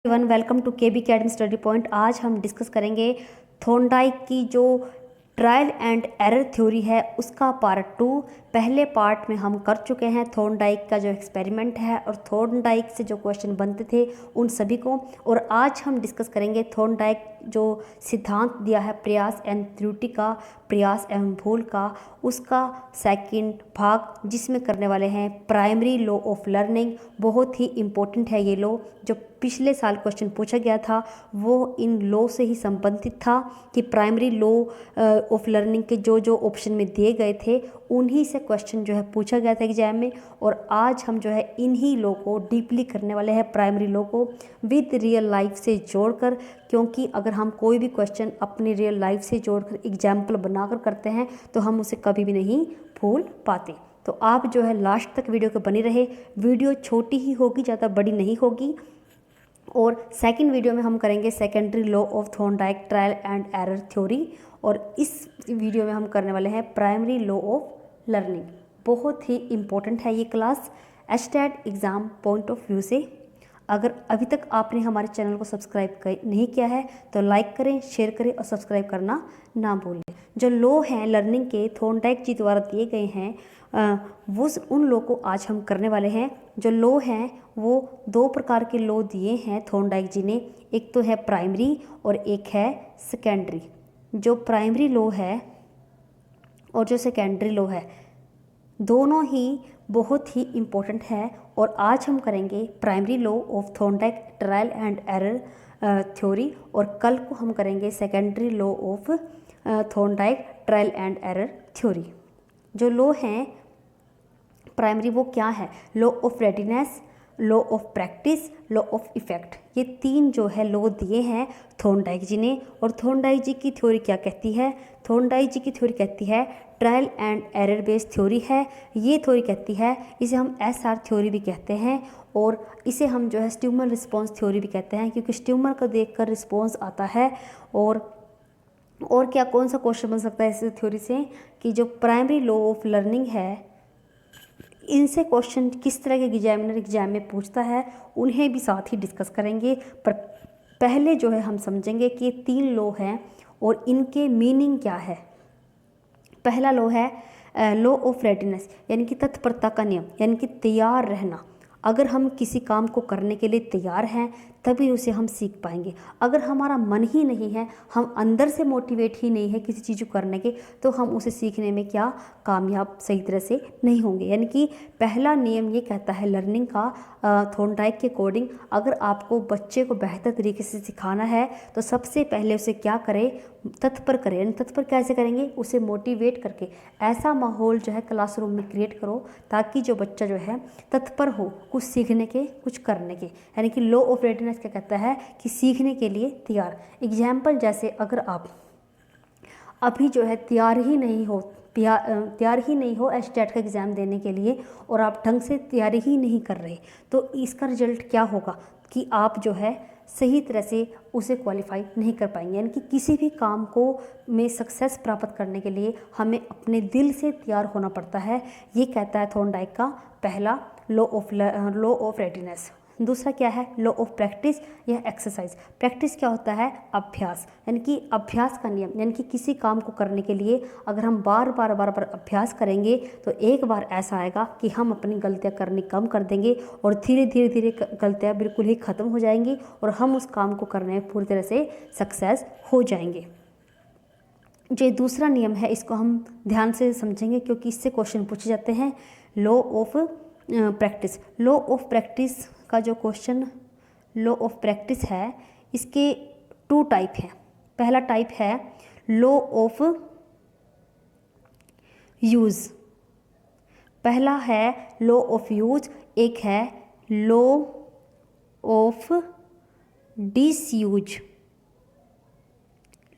Everyone, welcome to KB academy study point. आज हम discuss करेंगे थॉर्नडाइक की जो ट्रायल एंड एरर थ्योरी है उसका पार्ट 2। पहले पार्ट में हम कर चुके हैं थॉर्नडाइक का जो एक्सपेरिमेंट है और थॉर्नडाइक से जो क्वेश्चन बनते थे उन सभी को। और आज हम डिस्कस करेंगे थॉर्नडाइक जो सिद्धांत दिया है प्रयास एवं त्रुटि का, प्रयास एवं भूल का, उसका सेकंड भाग जिसमें करने वाले हैं प्राइमरी लॉ ऑफ लर्निंग। बहुत ही इम्पोर्टेंट है ये लॉ, जो पिछले साल क्वेश्चन पूछा गया था वो इन लॉ से ही संबंधित था कि प्राइमरी लॉ ऑफ लर्निंग के जो जो ऑप्शन में दिए गए थे उन्हीं से क्वेश्चन जो है पूछा गया था एग्जाम में। और आज हम जो है इन्हीं लॉ को डीपली करने वाले हैं, प्राइमरी लॉ को विद रियल लाइफ से जोड़कर, क्योंकि अगर हम कोई भी क्वेश्चन अपनी रियल लाइफ से जोड़कर एग्जाम्पल बनाकर करते हैं तो हम उसे कभी भी नहीं भूल पाते। तो आप जो है लास्ट तक वीडियो के बने रहे। वीडियो छोटी ही होगी, ज़्यादा बड़ी नहीं होगी। और सेकंड वीडियो में हम करेंगे secondary law of Thorndike trial and error theory, और इस वीडियो में हम करने वाले हैं प्राइमरी लॉ ऑफ लर्निंग। बहुत ही इम्पोर्टेंट है ये class HTET exam point of view से। अगर अभी तक आपने हमारे चैनल को सब्सक्राइब नहीं किया है तो लाइक करें, शेयर करें और सब्सक्राइब करना ना भूलें। जो लॉ हैं लर्निंग के थॉर्नडाइक जी द्वारा दिए गए हैं वो उन लॉ को आज हम करने वाले हैं। जो लॉ हैं वो दो प्रकार के लॉ दिए हैं थॉर्नडाइक जी ने, एक तो है प्राइमरी और एक है सेकेंडरी। जो प्राइमरी लॉ है और जो सेकेंडरी लॉ है दोनों ही बहुत ही इम्पोर्टेंट है। और आज हम करेंगे primary law of Thorndike trial and error theory, और कल को हम करेंगे secondary law of Thorndike trial and error theory. जो लॉ हैं प्राइमरी वो क्या है? Law of readiness, law of practice, law of effect. ये तीन जो है लॉ दिए हैं थॉर्नडाइक जी ने। और थॉर्नडाइक जी की थ्योरी क्या कहती है? थॉर्नडाइक जी की थ्योरी कहती है trial and error based theory है। ये थ्योरी कहती है, इसे हम एसआर थ्योरी भी कहते हैं, और इसे हम जो है स्ट्यूमर रिस्पॉन्स थ्योरी भी कहते हैं, क्योंकि स्ट्यूमर को देखकर रिस्पॉन्स आता है। और क्या कौन सा क्वेश्चन बन सकता है इस थ्योरी से कि जो प्राइमरी लॉ ऑफ लर्निंग है इनसे क्वेश्चन किस तरह के एग्जामिनर एग्जाम में पूछता है उन्हें भी साथ ही डिस्कस करेंगे। पर पहले जो है हम समझेंगे कि ये तीन लॉ हैं और इनके मीनिंग क्या है। पहला लॉ है लॉ ऑफ रेडीनेस, यानी कि तत्परता का नियम, यानी कि तैयार रहना। अगर हम किसी काम को करने के लिए तैयार हैं तभी उसे हम सीख पाएंगे। अगर हमारा मन ही नहीं है, हम अंदर से मोटिवेट ही नहीं है किसी चीज़ को करने के, तो हम उसे सीखने में क्या कामयाब सही तरह से नहीं होंगे। यानी कि पहला नियम ये कहता है लर्निंग का थॉर्नडाइक के अकॉर्डिंग, अगर आपको बच्चे को बेहतर तरीके से सिखाना है तो सबसे पहले उसे क्या करें? तत्पर करें। यानी तत्पर कैसे करेंगे? उसे मोटिवेट करके ऐसा माहौल जो है क्लासरूम में क्रिएट करो ताकि जो बच्चा जो है तत्पर हो कुछ सीखने के, कुछ करने के। यानी कि लॉ ऑफ रेडीनेस क्या कहता है कि सीखने के लिए तैयार। एग्जाम्पल जैसे अगर आप अभी जो है तैयार ही नहीं हो एचटेट का एग्ज़ाम देने के लिए और आप ढंग से तैयारी ही नहीं कर रहे, तो इसका रिजल्ट क्या होगा कि आप जो है सही तरह से उसे क्वालिफाई नहीं कर पाएंगे। यानी कि किसी भी काम को में सक्सेस प्राप्त करने के लिए हमें अपने दिल से तैयार होना पड़ता है। ये कहता है थॉर्नडाइक का पहला लॉ ऑफ रेडीनेस। दूसरा क्या है? लॉ ऑफ प्रैक्टिस या एक्सरसाइज। प्रैक्टिस क्या होता है? अभ्यास, यानी कि अभ्यास का नियम। यानी कि किसी काम को करने के लिए अगर हम बार बार अभ्यास करेंगे तो एक बार ऐसा आएगा कि हम अपनी गलतियां करनी कम कर देंगे और धीरे धीरे गलतियां बिल्कुल ही ख़त्म हो जाएंगी और हम उस काम को करने में पूरी तरह से सक्सेस हो जाएंगे। जो दूसरा नियम है इसको हम ध्यान से समझेंगे क्योंकि इससे क्वेश्चन पूछे जाते हैं। Law of practice. Law of practice का जो क्वेश्चन लॉ ऑफ प्रैक्टिस है इसके 2 टाइप हैं। पहला टाइप है लॉ ऑफ यूज़। पहला है लॉ ऑफ यूज, एक है law of disuse.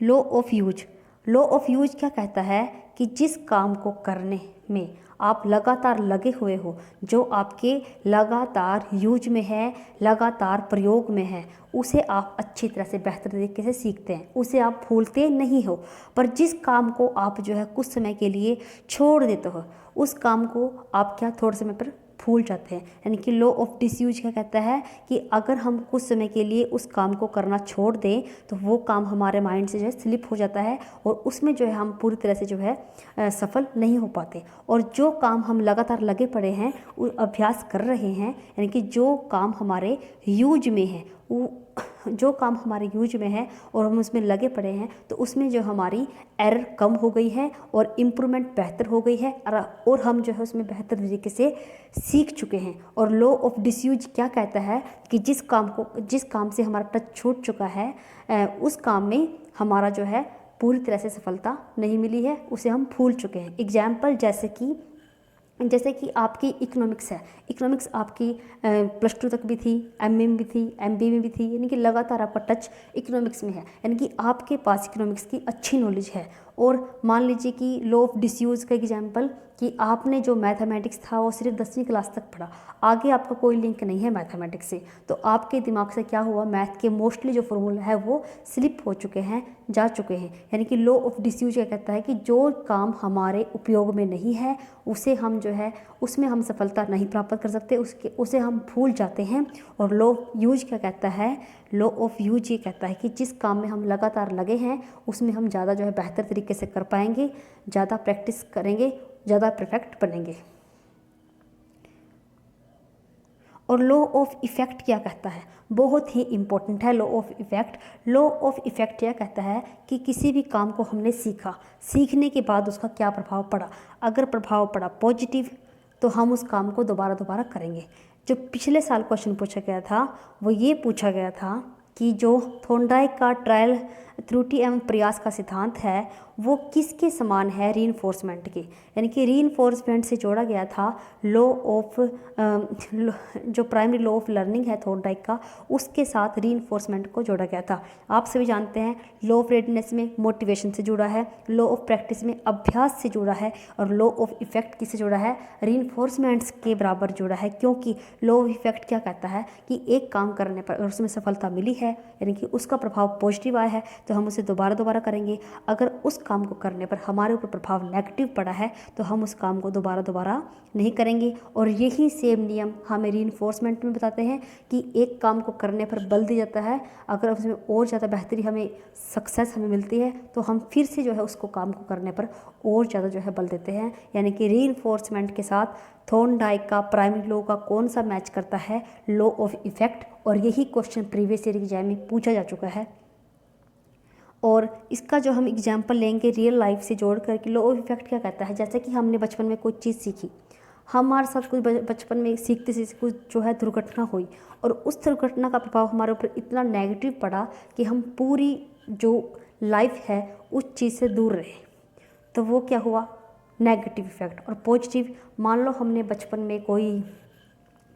Law of use. Law of use क्या कहता है कि जिस काम को करने में आप लगातार लगे हुए हो, जो आपके लगातार यूज में है, लगातार प्रयोग में है, उसे आप अच्छी तरह से बेहतर तरीके से सीखते हैं, उसे आप भूलते नहीं हो। पर जिस काम को आप जो है कुछ समय के लिए छोड़ देते हो, उस काम को आप क्या थोड़े समय पर भूल जाते हैं। यानी कि लॉ ऑफ डिसयूज क्या कहता है कि अगर हम कुछ समय के लिए उस काम को करना छोड़ दें तो वो काम हमारे माइंड से जो है स्लिप हो जाता है और उसमें जो है हम पूरी तरह से जो है सफल नहीं हो पाते। और जो काम हम लगातार लगे पड़े हैं, अभ्यास कर रहे हैं, यानी कि जो काम हमारे यूज में है, जो काम हमारे यूज में है और हम उसमें लगे पड़े हैं, तो उसमें जो हमारी एरर कम हो गई है और इम्प्रूवमेंट बेहतर हो गई है और हम जो है उसमें बेहतर तरीके से सीख चुके हैं। और लॉ ऑफ डिसयूज क्या कहता है कि जिस काम से हमारा टच छूट चुका है, उस काम में हमारा जो है पूरी तरह से सफलता नहीं मिली है, उसे हम भूल चुके हैं। एग्जाम्पल जैसे कि आपकी इकोनॉमिक्स है, इकोनॉमिक्स आपकी +2 तक भी थी, एमए में भी थी, एमबीए में भी थी, यानी कि लगातार आपका टच इकोनॉमिक्स में है, यानी कि आपके पास इकोनॉमिक्स की अच्छी नॉलेज है। और मान लीजिए कि लॉ ऑफ डिसयूज का एग्जाम्पल कि आपने जो मैथमेटिक्स था वो सिर्फ 10वीं क्लास तक पढ़ा, आगे आपका कोई लिंक नहीं है मैथमेटिक्स से, तो आपके दिमाग से क्या हुआ, मैथ के मोस्टली जो फॉर्मूला है वो स्लिप हो चुके हैं, जा चुके हैं। यानी कि लॉ ऑफ डिसयूज क्या कहता है कि जो काम हमारे उपयोग में नहीं है उसे हम जो है उसमें हम सफलता नहीं प्राप्त कर सकते, उसे हम भूल जाते हैं। और लॉ ऑफ यूज क्या कहता है, लॉ ऑफ यूज ये कहता है कि जिस काम में हम लगातार लगे हैं उसमें हम ज़्यादा जो है बेहतर तरीके से कर पाएंगे, ज़्यादा प्रैक्टिस करेंगे, ज़्यादा परफेक्ट बनेंगे। और लॉ ऑफ इफ़ेक्ट क्या कहता है, बहुत ही इंपॉर्टेंट है law of effect. Law of effect यह कहता है कि किसी भी काम को हमने सीखा, सीखने के बाद उसका क्या प्रभाव पड़ा, अगर प्रभाव पड़ा पॉजिटिव तो हम उस काम को दोबारा करेंगे। जो पिछले साल क्वेश्चन पूछा गया था वो ये पूछा गया था कि जो थॉर्नडाइक का ट्रायल त्रुटि एवं प्रयास का सिद्धांत है वो किसके समान है, रीइंफोर्समेंट के। यानी कि रीइंफोर्समेंट से जोड़ा गया था लॉ ऑफ जो प्राइमरी लॉ ऑफ लर्निंग है थॉर्नडाइक का, उसके साथ रीइंफोर्समेंट को जोड़ा गया था। आप सभी जानते हैं लॉ ऑफ रेडनेस में मोटिवेशन से जुड़ा है, लॉ ऑफ प्रैक्टिस में अभ्यास से जुड़ा है, और लॉ ऑफ इफेक्ट किससे जुड़ा है, रीइंफोर्समेंट्स के बराबर जुड़ा है। क्योंकि लॉ ऑफ इफेक्ट क्या कहता है कि एक काम करने पर अगर उसमें सफलता मिली है, यानी कि उसका प्रभाव पॉजिटिव आया है, तो हम उसे दोबारा करेंगे। अगर उस काम को करने पर हमारे ऊपर प्रभाव नेगेटिव पड़ा है तो हम उस काम को दोबारा नहीं करेंगे। और यही सेम नियम हमें रीइंफोर्समेंट में बताते हैं कि एक काम को करने पर बल दिया जाता है, अगर उसमें और ज़्यादा बेहतरी हमें सक्सेस मिलती है तो हम फिर से जो है उसको काम को करने पर और ज़्यादा जो है बल देते हैं। यानी कि रीइंफोर्समेंट के साथ थॉर्नडाइक का प्राइमरी लॉ का कौन सा मैच करता है, लॉ ऑफ इफेक्ट। और यही क्वेश्चन प्रीवियस ईयर एग्जाम में पूछा जा चुका है। और इसका जो हम एग्जाम्पल लेंगे रियल लाइफ से जोड़ कर कि लॉ ऑफ इफेक्ट क्या कहता है। जैसे कि हमने बचपन में कोई चीज़ सीखी, हमारे साथ कुछ बचपन में सीखते कुछ जो है दुर्घटना हुई, और उस दुर्घटना का प्रभाव हमारे ऊपर इतना नेगेटिव पड़ा कि हम पूरी जो लाइफ है उस चीज़ से दूर रहे, तो वो क्या हुआ, नेगेटिव इफेक्ट। और पॉजिटिव, मान लो हमने बचपन में कोई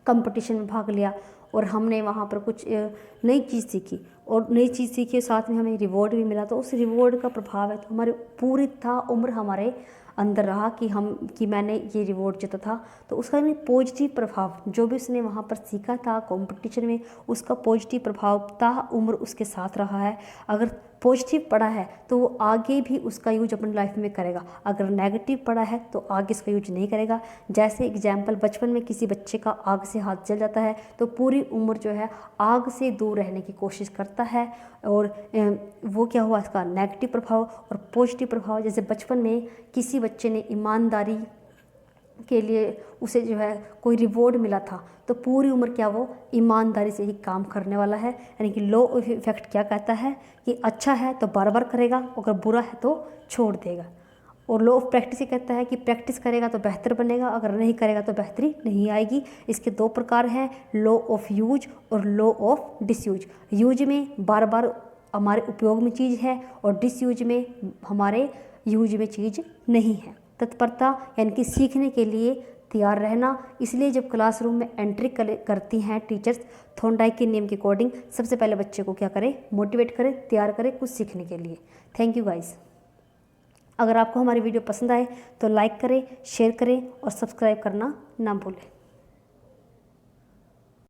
कंपटीशन में भाग लिया और हमने वहाँ पर कुछ नई चीज़ सीखी, और नई चीज़ सीखी साथ में हमें रिवॉर्ड भी मिला, तो उस रिवॉर्ड का प्रभाव है तो हमारे पूरी उम्र हमारे अंदर रहा कि मैंने ये रिवॉर्ड जीता था। तो उसका पॉजिटिव प्रभाव, जो भी उसने वहाँ पर सीखा था कंपटीशन में, उसका पॉजिटिव प्रभाव उम्र उसके साथ रहा है। अगर पॉजिटिव पड़ा है तो वो आगे भी उसका यूज अपनी लाइफ में करेगा, अगर नेगेटिव पड़ा है तो आगे इसका यूज नहीं करेगा। जैसे एग्जाम्पल, बचपन में किसी बच्चे का आग से हाथ जल जाता है तो पूरी उम्र जो है आग से दूर रहने की कोशिश करता है, और वो क्या हुआ, इसका नेगेटिव प्रभाव। और पॉजिटिव प्रभाव, जैसे बचपन में किसी बच्चे ने ईमानदारी के लिए उसे जो है कोई रिवॉर्ड मिला था, तो पूरी उम्र क्या वो ईमानदारी से ही काम करने वाला है। यानी कि लॉ ऑफ इफेक्ट क्या कहता है कि अच्छा है तो बार करेगा, अगर बुरा है तो छोड़ देगा। और लॉ ऑफ प्रैक्टिस ये कहता है कि प्रैक्टिस करेगा तो बेहतर बनेगा, अगर नहीं करेगा तो बेहतरी नहीं आएगी। इसके दो प्रकार हैं, लॉ ऑफ यूज और लॉ ऑफ डिसयूज। यूज में बार हमारे उपयोग में चीज़ है, और डिसयूज में हमारे यूज में चीज़ नहीं है। तत्परता यानी कि सीखने के लिए तैयार रहना। इसलिए जब क्लासरूम में एंट्री करती हैं टीचर्स थॉर्नडाइक के नियम के अकॉर्डिंग, सबसे पहले बच्चे को क्या करें, मोटिवेट करें, तैयार करें कुछ सीखने के लिए। Thank you guys. अगर आपको हमारी वीडियो पसंद आए तो लाइक करें, शेयर करें और सब्सक्राइब करना ना भूलें।